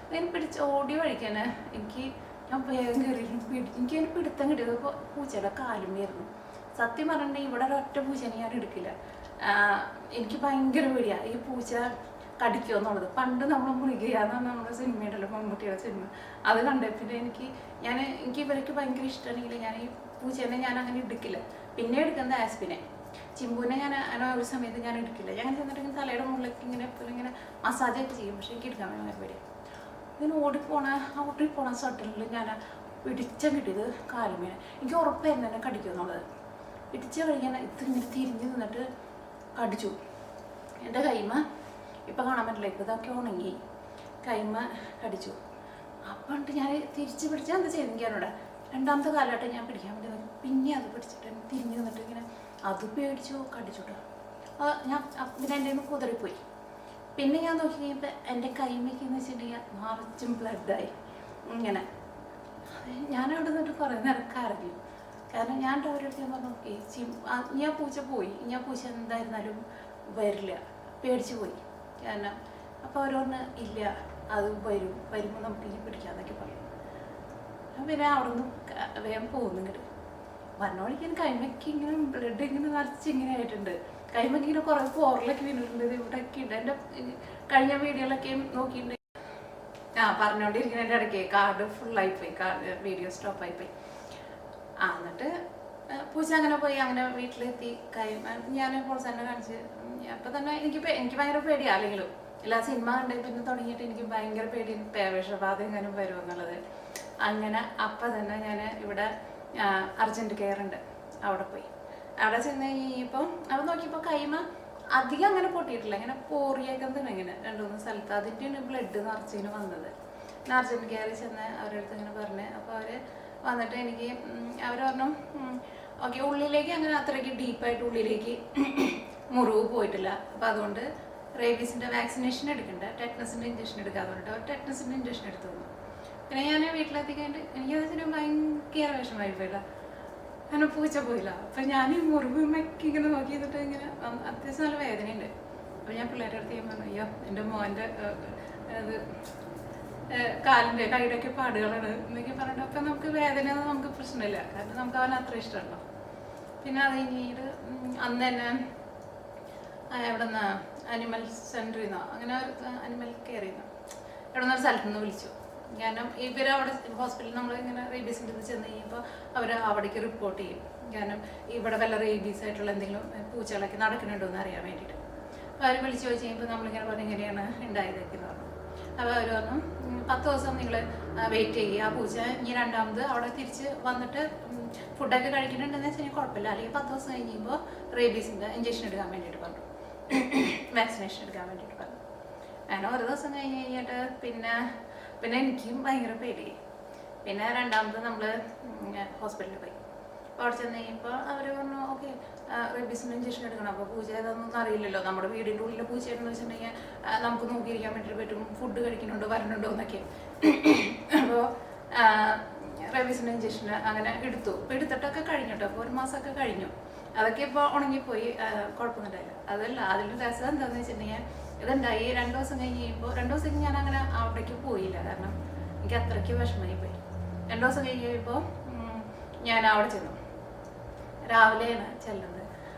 ഇങ്ങനെ പിടിച്ച് ഓടി വഴിക്കാൻ ഞാൻ വേഗം കയറിയിരുന്നു. എനിക്കതിന് പിടുത്തം കിട്ടിയത് ഇപ്പോൾ പൂച്ചയുടെ കാലുമേയിരുന്നു. സത്യം പറഞ്ഞിട്ടുണ്ടെങ്കിൽ ഇവിടെ ഒരൊറ്റ പൂച്ചനെ ഞാൻ എടുക്കില്ല. എനിക്ക് ഭയങ്കര പേടിയാണ് ഈ പൂച്ച കടിക്കുമോ എന്നുള്ളത്. പണ്ട് നമ്മൾ മുഴുകിയാന്നാണ് നമ്മുടെ സിനിമയുണ്ടല്ലോ, മമ്മൂട്ടിയുടെ സിനിമ, അത് കണ്ടേ പിന്നെ എനിക്ക് ഇവരൊക്കെ ഭയങ്കര ഇഷ്ടമാണെങ്കിൽ ഞാൻ ഈ പൂച്ചേനെ ഞാൻ അങ്ങനെ എടുക്കില്ല. പിന്നെ എടുക്കുന്നത് ആസ്പിനെ, ചിമ്പുവിനെ ഞാൻ ഒരു സമയത്ത് ഞാൻ എടുക്കില്ല. ഞാൻ ചെന്നിട്ട് ഇങ്ങനെ തലയുടെ മുകളിലേക്ക് ഇങ്ങനെ മസാജൊക്കെ ചെയ്യും, പക്ഷേ എനിക്ക് എടുക്കാൻ ഭയങ്കര പേടിയാണ്. ഇങ്ങനെ ഓടിപ്പോണ സട്ടനിൽ ഞാൻ പിടിച്ചാൽ കിട്ടിയത് കാലുമേനെ. എനിക്ക് ഉറപ്പായിരുന്നു എന്നെ കടിക്കുമെന്നുള്ളത്. പിടിച്ച് കഴിയാൻ ഇതിങ്ങനെ തിരിഞ്ഞ് നിന്നിട്ട് കടിച്ചു. എൻ്റെ കൈമ ഇപ്പം കാണാൻ പറ്റില്ല, ഇപ്പം ഇതൊക്കെ ഉണങ്ങി, കൈമ കടിച്ചു. അപ്പം ഞാൻ തിരിച്ച് പിടിച്ചാൽ എന്താ ചെയ്തെങ്കിൽ എന്നോട് രണ്ടാമത്തെ കാലമായിട്ട് ഞാൻ പിടിക്കാൻ വേണ്ടി നോക്കി. പിന്നെ അത് പിടിച്ചിട്ട് തിരിഞ്ഞ് നിന്നിട്ട് ഇങ്ങനെ അത് പേടിച്ചു കടിച്ചുട്ടോ. ഞാൻ പിന്നെ എൻ്റെ നിന്ന് കുതിറിപ്പോയി. പിന്നെ ഞാൻ നോക്കി കഴിയുമ്പോൾ എൻ്റെ കൈമയ്ക്കെന്ന് വെച്ചിട്ടുണ്ടെങ്കിൽ നിറച്ചും ബ്ലഡായി ഇങ്ങനെ. ഞാനവിടെ നിന്നിട്ട് കുറേ നേരം കരഞ്ഞു. കാരണം ഞാൻ അവരുടെ പറഞ്ഞു ഓക്കെ ഞാൻ പൂച്ച പോയി, ഞാൻ പൂച്ച എന്തായിരുന്നാലും വരില്ല, പേടിച്ച് പോയി. കാരണം അപ്പോൾ അവരൊന്ന് ഇല്ല അത് വരുമ്പോൾ നമുക്ക് ഇനി പിടിക്കാമെന്നൊക്കെ പറഞ്ഞു. പിന്നെ അവിടെ നിന്ന് വേഗം പോകുന്നു. ഇങ്ങോട്ട് വന്നോളിക്കാൻ കൈമയ്ക്ക് ഇങ്ങനെ ബ്ലഡ് ഇങ്ങനെ നിറച്ച് ഇങ്ങനെ ആയിട്ടുണ്ട്. കൈമയ്ക്ക് ഇങ്ങനെ കുറേ പോറിലൊക്കെ വീണിട്ടുണ്ട്, ഇവിടെയൊക്കെ ഉണ്ട്. എൻ്റെ കഴിഞ്ഞ വീഡിയോയിലൊക്കെ നോക്കിയിട്ടുണ്ട്. പറഞ്ഞുകൊണ്ടിരിക്കുന്നതിൻ്റെ ഇടയ്ക്ക് കാർഡ് ഫുള്ളായിപ്പോയി, വീഡിയോ സ്റ്റോപ്പായിപ്പോയി. എന്നിട്ട് പൂച്ച അങ്ങനെ പോയി. അങ്ങനെ വീട്ടിലെത്തി ഞാൻ പ്രോത്സാഹനം കാണിച്ച്. അപ്പം തന്നെ എനിക്ക് ഭയങ്കര പേടിയാണ്. അല്ലെങ്കിലും എല്ലാ സിനിമ കണ്ടേ പിന്നെ തുടങ്ങിയിട്ട് എനിക്ക് ഭയങ്കര പേടി പേവിഷബാധ എങ്ങാനും വരുമെന്നുള്ളത്. അങ്ങനെ അപ്പം തന്നെ ഞാൻ ഇവിടെ അർജൻറ്റ് കെയർ ഉണ്ട്, അവിടെ പോയി. അവിടെ ചെന്ന് കഴിഞ്ഞപ്പോൾ അവിടെ നോക്കിയപ്പോൾ കൈമ അധികം അങ്ങനെ പൊട്ടിയിട്ടില്ല, ഇങ്ങനെ പോറിയേക്കാൻ തന്നെ ഇങ്ങനെ 2-3 സ്ഥലത്ത് അതിൻ്റെ ബ്ലഡ് നിറച്ചിങ്ങനെ വന്നത്. അർജൻറ്റ് കെയറിൽ ചെന്ന് അവരുടെ അടുത്ത് ഇങ്ങനെ പറഞ്ഞ്. അപ്പോൾ അവർ വന്നിട്ട് അവർ പറഞ്ഞു ഓക്കെ ഉള്ളിലേക്ക് അങ്ങനെ അത്രയ്ക്ക് ഡീപ്പായിട്ട് ഉള്ളിലേക്ക് മുറിവ് പോയിട്ടില്ല, അപ്പോൾ അതുകൊണ്ട് റേബീസിൻ്റെ വാക്സിനേഷൻ എടുക്കണ്ട, ടെറ്റനസിൻ്റെ ഇഞ്ചക്ഷൻ എടുക്കാതെ പറഞ്ഞിട്ട് അവർ ടെറ്റനസിൻ്റെ ഇഞ്ചക്ഷൻ എടുത്തു തന്നു. പിന്നെ ഞാൻ വീട്ടിലെത്തിക്കാണ്ട് എനിക്കതിന് ഭയങ്കര വിഷമമായി പോയില്ല, അങ്ങനെ പൂച്ച പോയില്ല. അപ്പം ഞാൻ ഈ മുറിവ് മെക്കി ഇങ്ങനെ നോക്കി ചെയ്തിട്ട് ഇങ്ങനെ അത്യാവശ്യം നല്ല വേദനയുണ്ട്. അപ്പോൾ ഞാൻ പിള്ളേരുടെ അടുത്ത് ഞാൻ പറഞ്ഞു അയ്യോ എൻ്റെ മോൻ്റെ അത് കാലിൻ്റെ കൈയുടെയൊക്കെ പാടുകളാണ് എന്നൊക്കെ പറഞ്ഞിട്ട്. അപ്പം നമുക്ക് വേദന നമുക്ക് പ്രശ്നമില്ല, കാരണം നമുക്ക് അവൻ അത്ര ഇഷ്ടമുണ്ടോ. പിന്നെ അത് കഴിഞ്ഞിട്ട് അന്ന് തന്നെ എവിടെ നിന്ന് അനിമൽ സെൻറ്ററിൽ നിന്നോ അങ്ങനെ അനിമൽ കെയർ ചെയ്യുന്നു എവിടെ നിന്നൊരു സ്ഥലത്തു നിന്ന് വിളിച്ചു. കാരണം ഇവരവിടെ ഹോസ്പിറ്റലിൽ നമ്മളിങ്ങനെ റേബീസിൻ്റെ ഇത് ചെന്ന് കഴിയുമ്പോൾ അവർ അവിടേക്ക് റിപ്പോർട്ട് ചെയ്യും. കാരണം ഇവിടെ വല്ല റേബീസ് ആയിട്ടുള്ള എന്തെങ്കിലും പൂച്ചകളൊക്കെ നടക്കുന്നുണ്ടോ എന്ന് അറിയാൻ വേണ്ടിയിട്ട്. അപ്പോൾ അവർ വിളിച്ച് ചോദിച്ച് കഴിയുമ്പോൾ നമ്മളിങ്ങനെ പറഞ്ഞു എങ്ങനെയാണ് ഉണ്ടായതൊക്കെ എന്ന് പറഞ്ഞു. അപ്പോൾ അവർ പറഞ്ഞു 10 ദിവസം നിങ്ങൾ വെയിറ്റ് ചെയ്യുക. ആ പൂച്ച ഇനി രണ്ടാമത് അവിടെ തിരിച്ച് വന്നിട്ട് ഫുഡൊക്കെ കഴിക്കുന്നുണ്ടെന്ന് വെച്ച് കഴിഞ്ഞാൽ കുഴപ്പമില്ല. അല്ലെങ്കിൽ 10 ദിവസം കഴിയുമ്പോൾ റേബീസിൻ്റെ ഇഞ്ചക്ഷൻ എടുക്കാൻ വേണ്ടിയിട്ട് പറഞ്ഞു, വാക്സിനേഷൻ എടുക്കാൻ വേണ്ടിയിട്ട് പറഞ്ഞു. അങ്ങനെ ഒരു ദിവസം കഴിഞ്ഞ് കഴിഞ്ഞിട്ട് പിന്നെ എനിക്കും ഭയങ്കര പേടിയായി. പിന്നെ രണ്ടാമത് നമ്മൾ ഹോസ്പിറ്റലിൽ പോയി. അപ്പോൾ അവിടെ ചെന്ന് കഴിയുമ്പോൾ അവർ പറഞ്ഞു ഓക്കെ റേബീസിൻ്റെ ഇഞ്ചക്ഷൻ എടുക്കണം. അപ്പോൾ പൂച്ച ഏതൊന്നും അറിയില്ലല്ലോ, നമ്മുടെ വീടിൻ്റെ ഉള്ളിലെ പൂച്ചയാണെന്ന് വെച്ചിട്ടുണ്ടെങ്കിൽ നമുക്ക് നോക്കിയിരിക്കാൻ വേണ്ടിയിട്ട് പറ്റും, ഫുഡ് കഴിക്കുന്നുണ്ടോ വരണുണ്ടോ എന്നൊക്കെ. അപ്പോൾ റേബീസിൻ്റെ ഇഞ്ചക്ഷൻ അങ്ങനെ എടുത്തിട്ടൊക്കെ കഴിഞ്ഞു കേട്ടോ. അപ്പോൾ 1 മാസമൊക്കെ കഴിഞ്ഞു. അതൊക്കെ ഇപ്പോൾ ഉണങ്ങിപ്പോയി, കുഴപ്പമൊന്നുമില്ല. അതല്ല അതിൻ്റെ രസം എന്താണെന്ന് വെച്ചിട്ടുണ്ടെങ്കിൽ ഇതുണ്ടായി 2 ദിവസം കഴിഞ്ഞ് കഴിയുമ്പോൾ 2 ദിവസം ഞാൻ അങ്ങനെ അവിടേക്ക് പോയില്ല, കാരണം എനിക്ക് അത്രയ്ക്ക് വിഷമമായി പോയി. 2 ദിവസം കഴിഞ്ഞ് കഴിയുമ്പോൾ ഞാൻ അവിടെ ചെന്നു. രാവിലെയാണ് ചെല്ലുന്നത്.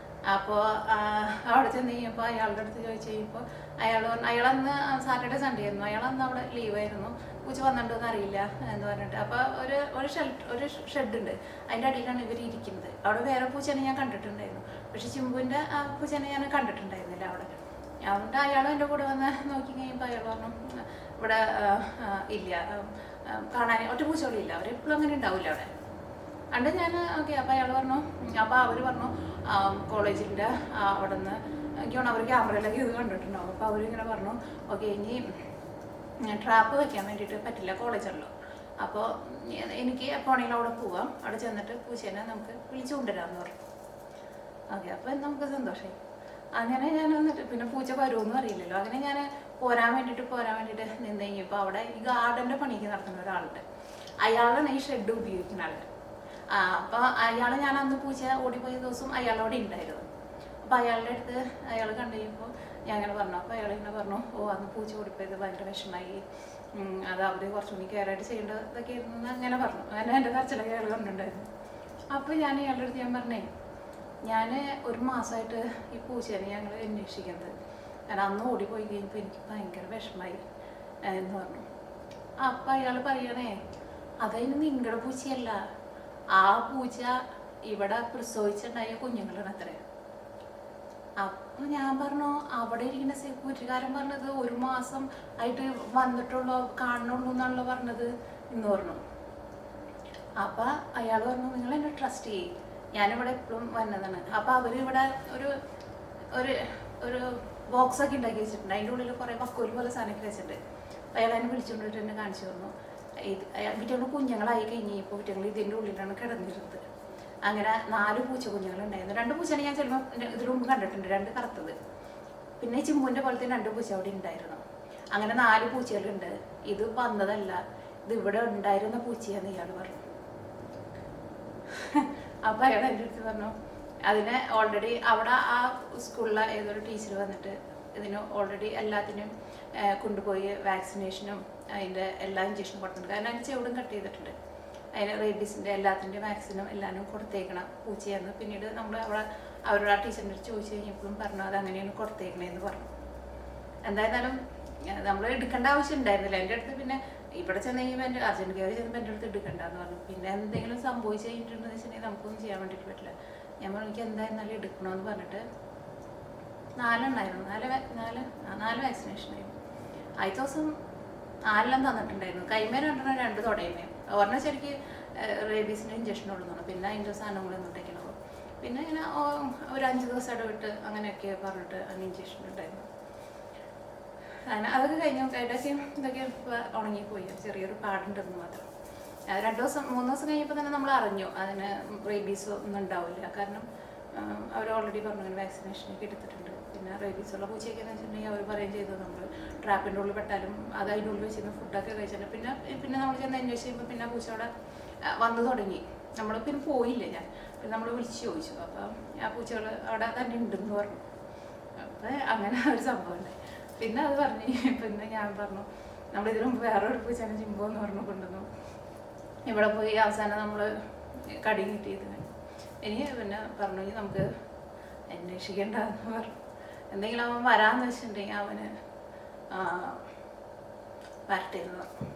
അപ്പോൾ അവിടെ ചെന്ന് കഴിഞ്ഞപ്പോൾ അയാളുടെ അടുത്ത് ചോദിച്ചു കഴിയുമ്പോൾ അയാളന്ന് സാറ്റർഡേ സൺഡേ ആയിരുന്നു, അയാളന്ന് അവിടെ ലീവായിരുന്നു. പൂച്ച വന്നിട്ടുണ്ടോയെന്ന് അറിയില്ല എന്ന് പറഞ്ഞിട്ട്. അപ്പോൾ ഒരു ഷെഡ് ഉണ്ട്, അതിൻ്റെ അടിയിലാണ് ഇവർ ഇരിക്കുന്നത്. അവിടെ വേറെ പൂച്ചേനെ ഞാൻ കണ്ടിട്ടുണ്ടായിരുന്നു, പക്ഷെ ചിമ്പുവിൻ്റെ ആ പൂച്ചേനെ ഞാൻ കണ്ടിട്ടുണ്ടായിരുന്നില്ല അവിടെ. അതുകൊണ്ട് അയാളും എൻ്റെ കൂടെ വന്ന് നോക്കി കഴിയുമ്പോൾ അയാൾ പറഞ്ഞു ഇവിടെ ഇല്ല, കാണാൻ ഒറ്റ പൂച്ചകളില്ല, അവരെപ്പോഴും അങ്ങനെ ഉണ്ടാവില്ല അവിടെ. അണ്ട് ഞാൻ ഓക്കെ. അപ്പോൾ അയാൾ പറഞ്ഞു, അപ്പോൾ അവർ പറഞ്ഞു കോളേജിൻ്റെ അവിടെ നിന്ന് എനിക്കാണ് അവർ ക്യാമറയിലൊക്കെ ഇത് കണ്ടിട്ടുണ്ടാവും. അപ്പോൾ അവരിങ്ങനെ പറഞ്ഞു ഓക്കെ ഇനി ട്രാപ്പ് വയ്ക്കാൻ വേണ്ടിയിട്ട് പറ്റില്ല, കോളേജുള്ളൂ. അപ്പോൾ എനിക്ക് എപ്പോഴെങ്കിലും അവിടെ പോവാം, അവിടെ ചെന്നിട്ട് പൂച്ചേനെ നമുക്ക് വിളിച്ചു കൊണ്ടുവരാമെന്ന് പറഞ്ഞു. ഓക്കെ, അപ്പോൾ നമുക്ക് സന്തോഷമായി. അങ്ങനെ ഞാൻ വന്നിട്ട് പിന്നെ പൂച്ച വരുമെന്നും അറിയില്ലല്ലോ. അങ്ങനെ ഞാൻ പോരാൻ വേണ്ടിയിട്ട് നിന്ന് കഴിഞ്ഞപ്പോൾ അവിടെ ഈ ഗാർഡൻ്റെ പണിക്ക് നടത്തുന്ന ഒരാളുണ്ട്. അയാളാണ് ഈ ഷെഡ് ഉപയോഗിക്കുന്ന ആൾ. അപ്പോൾ ഞാൻ അന്ന് പൂച്ച ഓടിപ്പോയ ദിവസം അയാളോടെ ഉണ്ടായിരുന്നു. അപ്പോൾ അയാളുടെ അടുത്ത് അയാൾ കണ്ടു കഴിയുമ്പോൾ ഞാൻ അങ്ങനെ പറഞ്ഞു. അപ്പോൾ അയാളിങ്ങനെ പറഞ്ഞു അന്ന് പൂച്ച ഓടിപ്പോയത് ഭയങ്കര വിഷമമായി, അത് അവർ കുറച്ചുകൂടി കെയറായിട്ട് ചെയ്യേണ്ടതൊക്കെ ആയിരുന്നു അങ്ങനെ പറഞ്ഞു. അങ്ങനെ എൻ്റെ കരച്ചിലൊക്കെ അയാൾ കണ്ടിട്ടുണ്ടായിരുന്നു. അപ്പോൾ ഞാൻ അയാളുടെ അടുത്ത് ഞാൻ പറഞ്ഞേ, ഞാൻ 1 മാസമായിട്ട് ഈ പൂച്ചേനെ ഞങ്ങൾ അന്വേഷിക്കുന്നത്, ഞാൻ അന്ന് ഓടിപ്പോയി കഴിഞ്ഞപ്പോൾ എനിക്ക് ഭയങ്കര വിഷമമായി എന്ന് പറഞ്ഞു. അപ്പം അയാൾ പറയണേ അതതിന് നിങ്ങളുടെ പൂച്ചയല്ല, ആ പൂച്ച ഇവിടെ പ്രസവിച്ചുണ്ടായ കുഞ്ഞുങ്ങളാണ് അത്ര. അപ്പം ഞാൻ പറഞ്ഞു അവിടെ ഇരിക്കുന്ന സെക്യൂരിറ്റിക്കാരൻ പറഞ്ഞത് 1 മാസം ആയിട്ട് വന്നിട്ടുള്ളൂ കാണുന്നുള്ളൂ എന്നാണല്ലോ പറഞ്ഞത് എന്ന് പറഞ്ഞു. അപ്പം അയാൾ പറഞ്ഞു നിങ്ങൾ എന്നെ ട്രസ്റ്റ് ചെയ്യും, ഞാനിവിടെ എപ്പോഴും വന്നതാണ്. അപ്പോൾ അവരിവിടെ ഒരു ബോക്സൊക്കെ ഉണ്ടാക്കി വെച്ചിട്ടുണ്ട്, അതിൻ്റെ ഉള്ളിൽ കുറേ വക്കോല് പോലെ സാധനമൊക്കെ വെച്ചിട്ടുണ്ട്. അയാൾ എന്നെ വിളിച്ചുകൊണ്ടിട്ട് എന്നെ കാണിച്ചു തന്നു. വീട്ടിൽ കുഞ്ഞുങ്ങളായി കഴിഞ്ഞപ്പോൾ വീട്ടുകൾ ഇതിൻ്റെ ഉള്ളിലാണ് കിടന്നിരുന്നത്. അങ്ങനെ 4 പൂച്ച കുഞ്ഞുങ്ങളുണ്ടായിരുന്നു. 2 പൂച്ചനെ ഞാൻ ചിലപ്പോൾ ഇതിന് മുമ്പ് കണ്ടിട്ടുണ്ട്, 2 കറുത്തത്, പിന്നെ ചിമ്പുവിൻ്റെ പോലത്തെ 2 പൂച്ച അവിടെ ഉണ്ടായിരുന്നു. അങ്ങനെ 4 പൂച്ചകളുണ്ട്. ഇത് വന്നതല്ല, ഇത് ഇവിടെ ഉണ്ടായിരുന്ന പൂച്ചയാന്ന് ഇയാൾ പറഞ്ഞു. അപ്പോൾ അയാൾ എൻ്റെ അടുത്ത് പറഞ്ഞു അതിനെ ഓൾറെഡി അവിടെ ആ സ്കൂളിലെ ഏതൊരു ടീച്ചർ വന്നിട്ട് ഇതിന് ഓൾറെഡി എല്ലാത്തിനും കൊണ്ടുപോയി വാക്സിനേഷനും അതിൻ്റെ എല്ലാ ഇഞ്ചക്ഷനും കൊടുത്തിട്ടുണ്ട്. കാരണം അതിൻ്റെ ചെവിടും കട്ട് ചെയ്തിട്ടുണ്ട്. അതിന് റേബീസിൻ്റെ എല്ലാത്തിൻ്റെ വാക്സിനും എല്ലാവരും കൊടുത്തേക്കണം പൂച്ചയെന്ന്. പിന്നീട് നമ്മൾ അവരോട് ആ ടീച്ചറിൻ്റെ അടുത്ത് ചോദിച്ചു കഴിഞ്ഞപ്പോഴും പറഞ്ഞു അത് അങ്ങനെയാണ് കൊടുത്തേക്കണേന്ന് പറഞ്ഞു. എന്തായിരുന്നാലും നമ്മൾ എടുക്കേണ്ട ആവശ്യം ഉണ്ടായിരുന്നില്ല എൻ്റെ അടുത്ത്. പിന്നെ ഇവിടെ ചെന്ന് കഴിയുമ്പോൾ എൻ്റെ അർജൻറ്റ് കയറി ചെന്നപ്പോൾ എൻ്റെ അടുത്ത് എടുക്കണ്ടെന്ന് പറഞ്ഞു. പിന്നെ എന്തെങ്കിലും സംഭവിച്ചു കഴിഞ്ഞിട്ടുണ്ടെന്ന് വെച്ചിട്ടുണ്ടെങ്കിൽ നമുക്കൊന്നും ചെയ്യാൻ വേണ്ടിയിട്ട് പറ്റില്ല. ഞാൻ പറഞ്ഞു എനിക്ക് എന്തായിരുന്നാലും എടുക്കണമെന്ന് പറഞ്ഞിട്ട് 4 ഉണ്ടായിരുന്നു, 4 വാക്സിനേഷനായിരുന്നു. ആദ്യത്തെ ദിവസം 4 തന്നിട്ടുണ്ടായിരുന്നു. കൈമേൽ 2 തുടയമേ, ഒരെണ്ണം ശരിക്ക് റേബീസിൻ്റെ ഇഞ്ചക്ഷൻ ഉള്ളതാണ്. പിന്നെ അതിൻ്റെ സാധനങ്ങളൊന്നും ഉണ്ടാക്കണമോ. പിന്നെ ഇങ്ങനെ ഒരു 5 ദിവസം ഇടവിട്ട് അങ്ങനെയൊക്കെ പറഞ്ഞിട്ട് അതിന് ഇഞ്ചക്ഷൻ ഉണ്ടായിരുന്നു. അങ്ങനെ അതൊക്കെ കഴിഞ്ഞു. ഇതൊക്കെ ഉണങ്ങിപ്പോയി, ചെറിയൊരു പാടുണ്ടെന്ന് മാത്രം. 2 ദിവസം 3 ദിവസം കഴിഞ്ഞപ്പോൾ തന്നെ നമ്മൾ അറിഞ്ഞു അതിന് റേബീസ് ഒന്നും ഉണ്ടാവില്ല. കാരണം അവർ ഓൾറെഡി പറഞ്ഞു അങ്ങനെ വാക്സിനേഷനൊക്കെ എടുത്തിട്ടുണ്ട്. പിന്നെ റേബീസുള്ള പൂച്ചയൊക്കെ എന്ന് വെച്ചിട്ടുണ്ടെങ്കിൽ അവർ പറയുകയും ചെയ്തു നമ്മൾ ട്രാപ്പിൻ്റെ ഉള്ളിൽ പെട്ടാലും അത് അതിൻ്റെ ഉള്ളിൽ വെച്ചിരുന്ന ഫുഡൊക്കെ കഴിച്ചിട്ട് പിന്നെ നമ്മൾ ചെന്ന് അന്വേഷിച്ച് ചെയ്യുമ്പോൾ പിന്നെ പൂച്ച അവിടെ വന്നു തുടങ്ങി. നമ്മൾ പിന്നെ പോയില്ല. പിന്നെ നമ്മൾ വിളിച്ച് ചോദിച്ചു. അപ്പം ആ പൂച്ചകൾ അവിടെ തന്നെ ഉണ്ടെന്ന് പറഞ്ഞു. അപ്പം അങ്ങനെ ഒരു സംഭവം ഉണ്ടായി. പിന്നെ അത് പറഞ്ഞു. പിന്നെ ഞാൻ പറഞ്ഞു നമ്മളിതിനു മുമ്പ് വേറൊരു പൂച്ചേനെ ചിമ്പോ എന്ന് പറഞ്ഞു കൊണ്ടുവന്നു. ഇവിടെ പോയി അവസാനം നമ്മൾ കടി കിട്ടിയത്. ഇനി പിന്നെ പറഞ്ഞു നമുക്ക് അന്വേഷിക്കേണ്ടെന്ന് പറഞ്ഞു. എന്തെങ്കിലും അവൻ വരാമെന്ന് വെച്ചിട്ടുണ്ടെങ്കിൽ അവന് വരട്ടേന്ന് പറഞ്ഞു.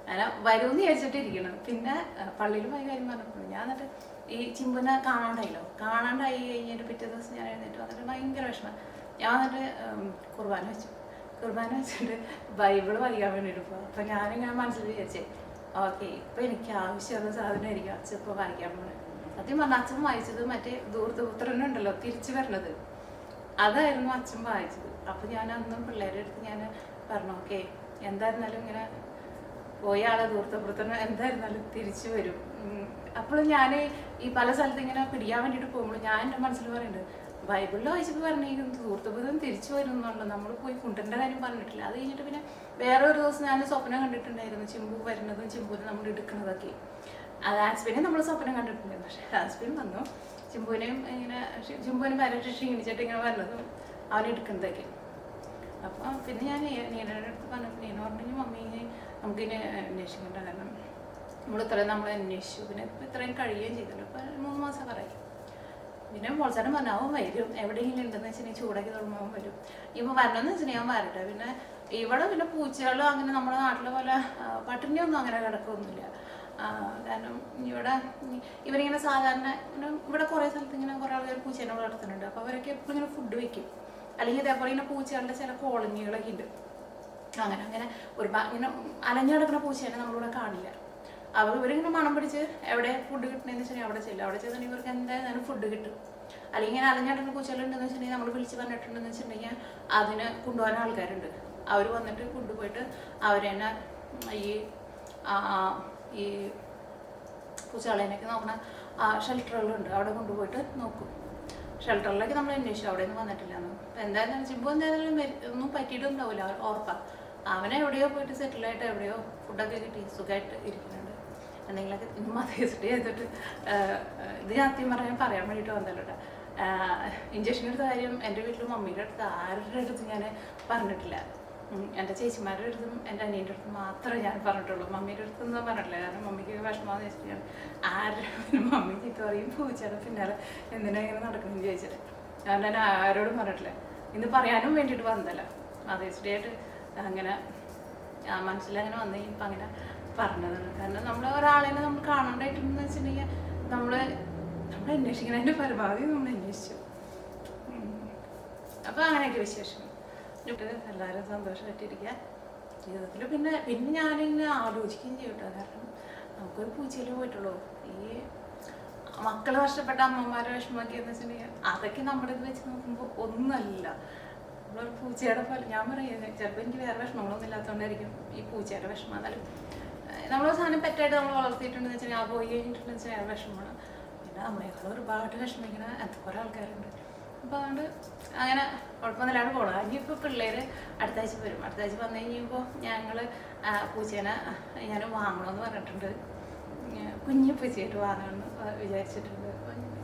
അങ്ങനെ വരുമെന്ന് വിചാരിച്ചിട്ടിരിക്കണം. പിന്നെ പള്ളിയിൽ പോയി കാര്യം പറഞ്ഞപ്പോൾ ഞാൻ എന്നിട്ട് ഈ ചിമ്പുനെ കാണാണ്ടായി കഴിഞ്ഞിട്ട് പിറ്റേ ദിവസം ഞാൻ എഴുന്നേറ്റ് വന്നിട്ട് ഭയങ്കര വിഷമം. ഞാൻ വന്നിട്ട് കുർബാന വെച്ചു. കുർബാന വെച്ചിട്ട് ബൈബിള് വായിക്കാൻ വേണ്ടിയിട്ട് പോകാം. അപ്പം ഞാനിങ്ങനെ മനസ്സിൽ വിചാരിച്ചേ ഓക്കെ ഇപ്പം എനിക്ക് ആവശ്യമുള്ള സാധനമായിരിക്കും അച്ഛൻ ഇപ്പോൾ വായിക്കാൻ പോകുന്നത്. സത്യം പറഞ്ഞാൽ അച്ഛൻ വായിച്ചത് മറ്റേ ദൂർത്തപുത്രനുണ്ടല്ലോ തിരിച്ചു വരണത്, അതായിരുന്നു അച്ഛൻ വായിച്ചത്. അപ്പം ഞാൻ അന്നും പിള്ളേരുടെ അടുത്ത് ഞാൻ പറഞ്ഞു ഓക്കെ എന്തായിരുന്നാലും ഇങ്ങനെ പോയ ആളെ ദൂർത്തപുത്രന് എന്തായിരുന്നാലും തിരിച്ചു വരും. അപ്പോഴും ഞാൻ ഈ പല സ്ഥലത്ത് ഇങ്ങനെ പിടിക്കാൻ വേണ്ടിയിട്ട് പോകുമ്പോൾ ഞാൻ എൻ്റെ മനസ്സിൽ പറയുന്നുണ്ട് ബൈബിളിൽ വായിച്ചപ്പോൾ പറഞ്ഞിരിക്കുന്നത് ദൂർത്തപുത്രൻ തിരിച്ചു വരും എന്നുള്ളത്, നമ്മൾ പോയി കുണ്ടൻ്റെ കാര്യം പറഞ്ഞിട്ടില്ല. അത് കഴിഞ്ഞിട്ട് പിന്നെ വേറെ ഒരു ദിവസം ഞാൻ സ്വപ്നം കണ്ടിട്ടുണ്ടായിരുന്നു ചിമ്പു വരുന്നതും ചിമ്പുവിനെ നമ്മൾ എടുക്കുന്നതൊക്കെ. അത് ആസ്പിനെ നമ്മൾ സ്വപ്നം കണ്ടിട്ടുണ്ടായിരുന്നു. പക്ഷേ ആസ്പിൻ വന്നു ചിമ്പുവിനെയും ഇങ്ങനെ ചിമ്പുവിനെ വരട്ട് ക്ഷീണിച്ചിട്ട് ഇങ്ങനെ വരുന്നതും അവനെടുക്കുന്നതൊക്കെ. അപ്പം പിന്നെ ഞാൻ നീനയുടെ അടുത്ത് പറഞ്ഞപ്പോൾ നീന പറഞ്ഞു മമ്മി നമുക്കിനെ അന്വേഷിക്കേണ്ട, കാരണം ഇത്രയും നമ്മൾ അന്വേഷിച്ചു, പിന്നെ ഇത്രയും കഴിയുകയും ചെയ്തല്ലോ, ഇപ്പം 3 മാസം പറയും. പിന്നെ മോൾസാരം പറഞ്ഞാൽ അവൻ വരും, എവിടെയെങ്കിലും ഉണ്ടെന്ന് വെച്ചിട്ടുണ്ടെങ്കിൽ ചൂടാക്കി തുടങ്ങുമ്പോൾ അവൻ വരും. ഇപ്പം വരണമെന്ന് വെച്ചിട്ടുണ്ടെങ്കിൽ അവൻ വരട്ടെ. പിന്നെ ഇവിടെ പിന്നെ പൂച്ചകളും അങ്ങനെ നമ്മുടെ നാട്ടിലെ പോലെ പട്ടിണിയൊന്നും അങ്ങനെ കിടക്കൊന്നുമില്ല. കാരണം ഇവരിങ്ങനെ സാധാരണ ഇവിടെ കുറേ സ്ഥലത്ത് ഇങ്ങനെ കുറേ ആൾക്കാർ പൂച്ചേനെ വളർത്തുന്നുണ്ട്. അപ്പോൾ അവരൊക്കെ എപ്പോഴും ഇങ്ങനെ ഫുഡ് വെക്കും. അല്ലെങ്കിൽ ഇതേപോലെ ഇങ്ങനെ പൂച്ചകളുടെ ചില കോളനികളൊക്കെ ഉണ്ട്. അങ്ങനെ ഇങ്ങനെ അലഞ്ഞു കിടക്കുന്ന പൂച്ചേനെ നമ്മളിവിടെ കാണില്ല. ഇവരിങ്ങനെ മണം പിടിച്ച് എവിടെ ഫുഡ് കിട്ടണമെന്ന് വെച്ചിട്ടുണ്ടെങ്കിൽ അവിടെ ചെല്ലും. അവിടെ ചെന്നിട്ടുണ്ടെങ്കിൽ ഇവർക്ക് എന്തായാലും ഫുഡ് കിട്ടും. അല്ലെങ്കിൽ ഇങ്ങനെ അലഞ്ഞിടക്കുന്ന പൂച്ചകളുണ്ടെന്ന് വെച്ചിട്ടുണ്ടെങ്കിൽ നമ്മൾ വിളിച്ച് പറഞ്ഞിട്ടുണ്ടെന്ന് വെച്ചിട്ടുണ്ടെങ്കിൽ അതിന് കൊണ്ടുപോകാൻ ആൾക്കാരുണ്ട്. അവർ വന്നിട്ട് കൊണ്ടുപോയിട്ട് അവരെന്നെ ഈ പൂച്ചകളേനൊക്കെ നോക്കണ ഷെൽട്ടറുകളുണ്ട്, അവിടെ കൊണ്ടുപോയിട്ട് നോക്കും. ഷെൽട്ടറിലേക്ക് നമ്മൾ അന്വേഷിച്ചു, അവിടെ ഒന്നും വന്നിട്ടില്ല. അപ്പം എന്തായാലും ചിമ്പു എന്തായാലും ഒന്നും പറ്റിയിട്ടുണ്ടാവില്ല, ഉറപ്പാണ്. അവനെ എവിടെയോ പോയിട്ട് സെറ്റിലായിട്ട് എവിടെയോ ഫുഡൊക്കെ കിട്ടി സുഖമായിട്ട് ഇരിക്കുന്നുണ്ട്. എന്തെങ്കിലുമൊക്കെ മതേസിട്ട് ചെയ്തിട്ട് ഇത് ആദ്യം പറയാൻ വേണ്ടിയിട്ട് വന്നല്ലോ കേട്ടോ. ഇഞ്ചക്ഷൻ എടുത്ത കാര്യം എൻ്റെ വീട്ടിലും മമ്മീൻ്റെ അടുത്ത് ആരുടെ അടുത്ത് ഞാൻ പറഞ്ഞിട്ടില്ല. എൻ്റെ ചേച്ചിമാരുടെ അടുത്തും എൻ്റെ അനിയൻ്റെ അടുത്തും മാത്രമേ ഞാൻ പറഞ്ഞിട്ടുള്ളൂ. മമ്മീൻ്റെ അടുത്തൊന്നും പറഞ്ഞിട്ടില്ല, കാരണം മമ്മിക്ക് വിഷമമാണെന്ന് വെച്ചിട്ട് ഞാൻ ആരുടെ മമ്മി ചീത്ത പറയും പൂച്ചയുടെ പിന്നാലെ എന്തിനാ ഇങ്ങനെ നടക്കണമെന്ന് ചോദിച്ചിട്ട് കാരണം ഞാൻ ആരോടും പറഞ്ഞിട്ടില്ല. ഇന്ന് പറയാനും വേണ്ടിയിട്ട് വന്നതല്ല, മതേസിട്ടായിട്ട് അങ്ങനെ മനസ്സിലങ്ങനെ വന്നു ഇപ്പം അങ്ങനെ പറഞ്ഞതാണ്. കാരണം നമ്മൾ ഒരാളെ നമ്മൾ കാണണ്ടായിട്ടുണ്ടെന്ന് വെച്ചിട്ടുണ്ടെങ്കിൽ നമ്മൾ അന്വേഷിക്കുന്നതിൻ്റെ പരമാവധി നമ്മൾ അന്വേഷിച്ചു. അപ്പോൾ അങ്ങനെയൊക്കെ വിശേഷം. എല്ലാവരും സന്തോഷമായിട്ടിരിക്കുക ജീവിതത്തിൽ. പിന്നെ ഞാനിങ്ങനെ ആലോചിക്കുകയും ചെയ്യട്ടോ, കാരണം നമുക്കൊരു പൂച്ചയിൽ പോയിട്ടുള്ളൂ. ഈ മക്കൾ കഷ്ടപ്പെട്ട അമ്മമാരെ വിഷമമൊക്കെ എന്ന് വെച്ചിട്ടുണ്ടെങ്കിൽ അതൊക്കെ നമ്മുടെ ഇത് വെച്ച് നോക്കുമ്പോൾ ഒന്നല്ല. നമ്മളൊരു പൂച്ചയുടെ പോലെ ഞാൻ പറയുന്നത്, ചിലപ്പോൾ എനിക്ക് വേറെ വിഷമങ്ങളൊന്നും ഇല്ലാത്തതുകൊണ്ടായിരിക്കും ഈ പൂച്ചയുടെ വിഷമം. എന്നാലും നമ്മളൊരു സാധനം പെറ്റായിട്ട് നമ്മൾ വളർത്തിയിട്ടുണ്ടെന്ന് വെച്ചാൽ പോയി കഴിഞ്ഞിട്ടുണ്ടെന്ന് വെച്ചാൽ വേറെ വിഷമമാണ്. പിന്നെ നമ്മളെക്കാളും ഒരുപാട് വിഷമിക്കുന്ന കുറേ ആൾക്കാരുണ്ട്. അപ്പോൾ അതുകൊണ്ട് അങ്ങനെ കുഴപ്പമൊന്നുമില്ലാണ്ട് പോകണം. ഇനിയിപ്പോൾ പിള്ളേർ അടുത്ത ആഴ്ച വരും. അടുത്ത ആഴ്ച വന്നു കഴിഞ്ഞപ്പോൾ ഞങ്ങൾ പൂച്ചേനെ ഞാൻ വാങ്ങണമെന്ന് പറഞ്ഞിട്ടുണ്ട്. കുഞ്ഞു പൂച്ചയായിട്ട് വാങ്ങണമെന്ന് വിചാരിച്ചിട്ടുണ്ട്.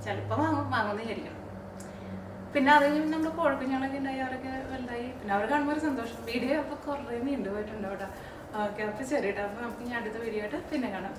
ചിലപ്പോൾ വാങ്ങുമെന്ന് വിചാരിക്കണം. പിന്നെ അത് കഴിഞ്ഞ് നമ്മൾ കോഴിക്കുഞ്ഞുങ്ങളൊക്കെ ഉണ്ടായി, അവരൊക്കെ വലുതായി. പിന്നെ അവർ കാണുമ്പോൾ ഒരു സന്തോഷം. വീഡിയോ അപ്പോൾ കുറേ നീണ്ടു പോയിട്ടുണ്ട് അവിടെ. ഓക്കെ, അപ്പോൾ ശരി കേട്ടോ. അപ്പോൾ നമുക്ക് ഇനി അടുത്ത വീഡിയോ ആയിട്ട് പിന്നെ കാണാം.